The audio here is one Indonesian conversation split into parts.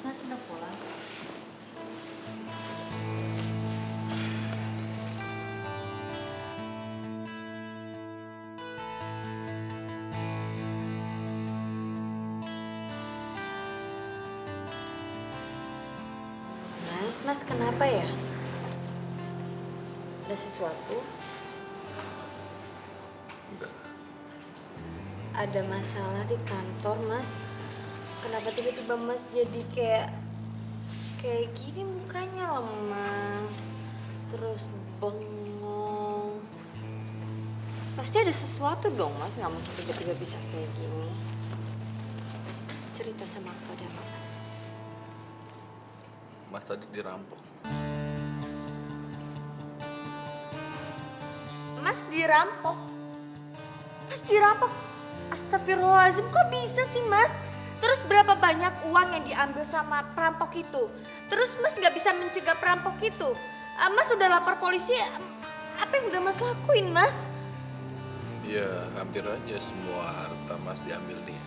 Mas udah pulang. Mas. Mas kenapa ya? Ada sesuatu? Enggak. Ada masalah di kantor, Mas? Kenapa tiba-tiba Mas jadi kayak gini mukanya lemas, terus bengong. Pasti ada sesuatu dong, Mas. Nggak mungkin tiba-tiba bisa kayak gini. Cerita sama aku ada apa, Mas? Mas tadi dirampok. Mas dirampok? Mas dirampok? Astagfirullahaladzim, kok bisa sih, Mas? Terus berapa banyak uang yang diambil sama perampok itu? Terus Mas nggak bisa mencegah perampok itu? Mas udah lapor polisi, apa yang udah Mas lakuin, Mas? Ya hampir aja semua harta Mas diambil dia.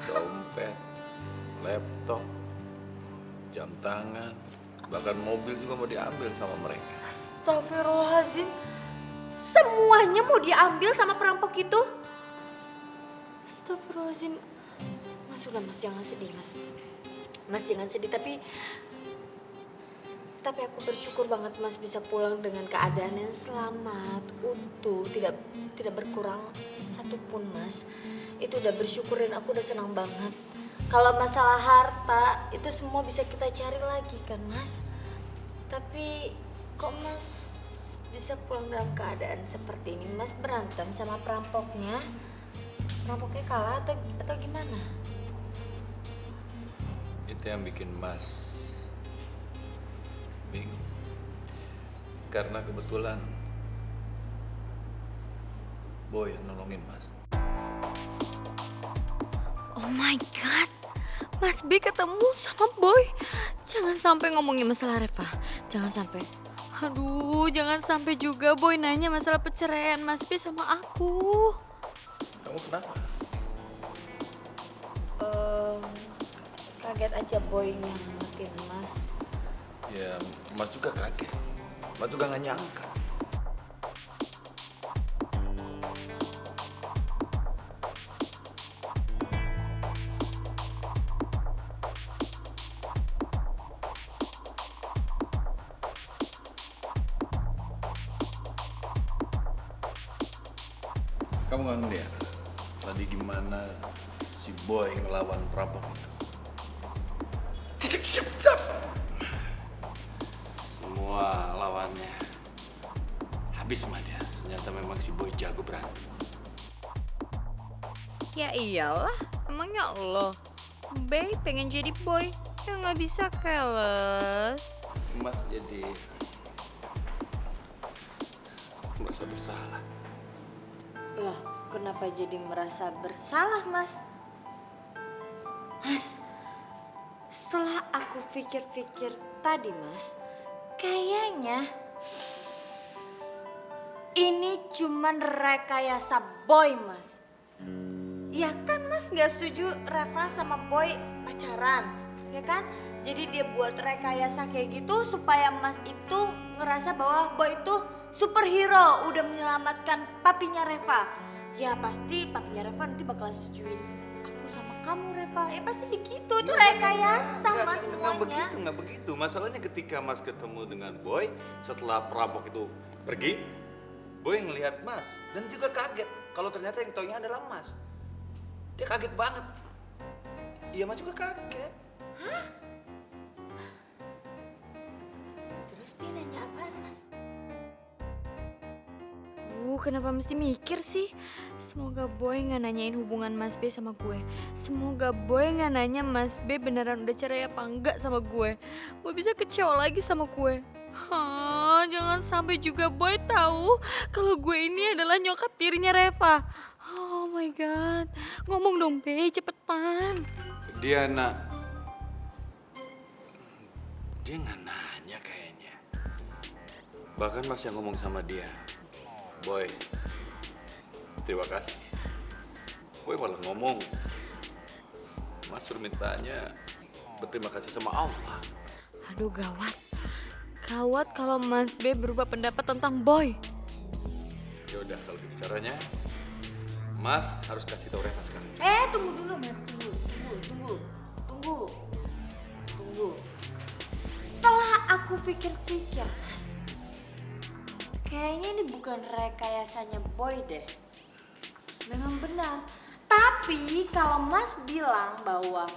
Dompet, laptop, jam tangan, bahkan mobil juga mau diambil sama mereka. Astagfirullahaladzim, semuanya mau diambil sama perampok itu? Astagfirullahaladzim. Mas udah, Mas jangan sedih, Mas. Mas jangan sedih, tapi aku bersyukur banget Mas bisa pulang dengan keadaan yang selamat, utuh, tidak berkurang satupun, Mas. Itu udah bersyukur dan aku udah senang banget. Kalau masalah harta itu semua bisa kita cari lagi kan, Mas. Tapi kok Mas bisa pulang dalam keadaan seperti ini? Mas berantem sama perampoknya? Perampoknya kalah atau gimana? Itu yang bikin Mas bingung. Karena kebetulan Boy yang nolongin Mas. Oh my God, Mas B ketemu sama Boy. Jangan sampai ngomongin masalah Reva. Jangan sampai. Aduh, jangan sampai juga Boy nanya masalah perceraian Mas B sama aku. Kamu kenapa? Kaget aja Boy nyelamatin Mas. Ya Mas juga kaget. Mas juga gak nyangka. Kamu gak ngeliat tadi gimana si Boy ngelawan perampok itu? Semua lawannya habis sama dia. Ternyata memang si Boy jago berantem. Ya iyalah, emangnya lo Bay pengen jadi Boy, ya nggak bisa keles. Mas jadi merasa bersalah. Loh, kenapa jadi merasa bersalah, Mas? Mas, setelah aku pikir-pikir tadi, Mas, kayaknya ini cuman rekayasa Boy, Mas. Ya kan, Mas nggak setuju Reva sama Boy pacaran, ya kan? Jadi dia buat rekayasa kayak gitu supaya Mas itu ngerasa bahwa Boy itu superhero, udah menyelamatkan papinya Reva. Ya pasti papinya Reva nanti bakalan setujuin aku sama kamu, Reva. Ya pasti begitu, itu rekayasa Mas semuanya. Nggak begitu. Masalahnya ketika Mas ketemu dengan Boy, setelah perampok itu pergi, Boy ngelihat Mas dan juga kaget kalau ternyata yang taunya adalah Mas. Dia kaget banget. Iya, Mas juga kaget. Hah? Terus dia nanya apaan, Mas? Kenapa mesti mikir sih? Semoga Boy nggak nanyain hubungan Mas B sama gue. Semoga Boy nggak nanya Mas B beneran udah cerai apa enggak sama gue. Boy bisa kecewa lagi sama gue. Hah, jangan sampai juga Boy tahu kalau gue ini adalah nyokap tirinya Reva. Oh my God, ngomong dong B, cepetan. Dia nggak nanya kayaknya. Bahkan Mas yang ngomong sama dia. Boy, terima kasih. Boy malah ngomong, Mas suruh mintanya berterima kasih sama Allah. Aduh gawat. Gawat kalau Mas B berubah pendapat tentang Boy. Ya udah kalau gitu caranya, Mas harus kasih tahu Reva sekarang. Tunggu dulu Mas, tunggu. Setelah aku pikir-pikir Mas, kayaknya ini bukan rekayasanya Boy deh. Memang benar. Tapi kalau Mas bilang bahwa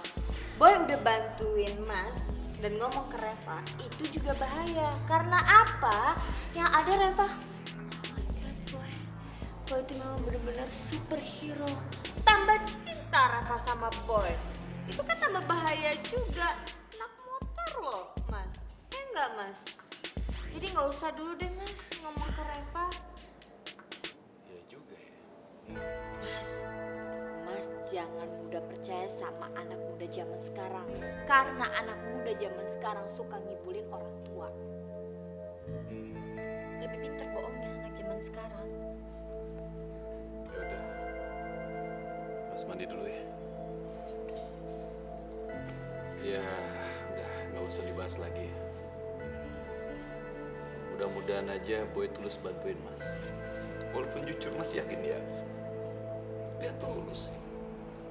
Boy udah bantuin Mas dan ngomong ke Reva, itu juga bahaya. Karena apa? Yang ada Reva, oh my god Boy. Boy itu memang benar-benar superhero. Tambah cinta Reva sama Boy. Itu kan tambah bahaya juga. Anak motor loh Mas. Enggak Mas? Jadi nggak usah dulu deh Mas ngomong ke Reva. Ya juga ya. Mas jangan mudah percaya sama anak muda zaman sekarang. Karena anak muda zaman sekarang suka ngibulin orang tua. Lebih pintar bohongnya anak zaman sekarang. Ya udah. Mas mandi dulu ya. Ya udah nggak usah dibahas lagi ya. Mudah-mudahan aja Boy tulus bantuin Mas. Walaupun jujur Mas yakin dia tulus.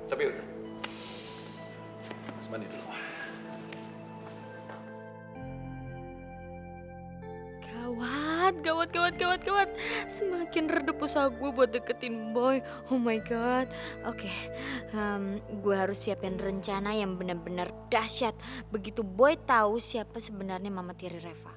Tapi udah. Mas mandi dulu. Gawat. Semakin redup usaha gue buat deketin Boy. Oh my god. Oke, gue harus siapin rencana yang benar-benar dahsyat. Begitu Boy tahu siapa sebenarnya mama tiri Reva.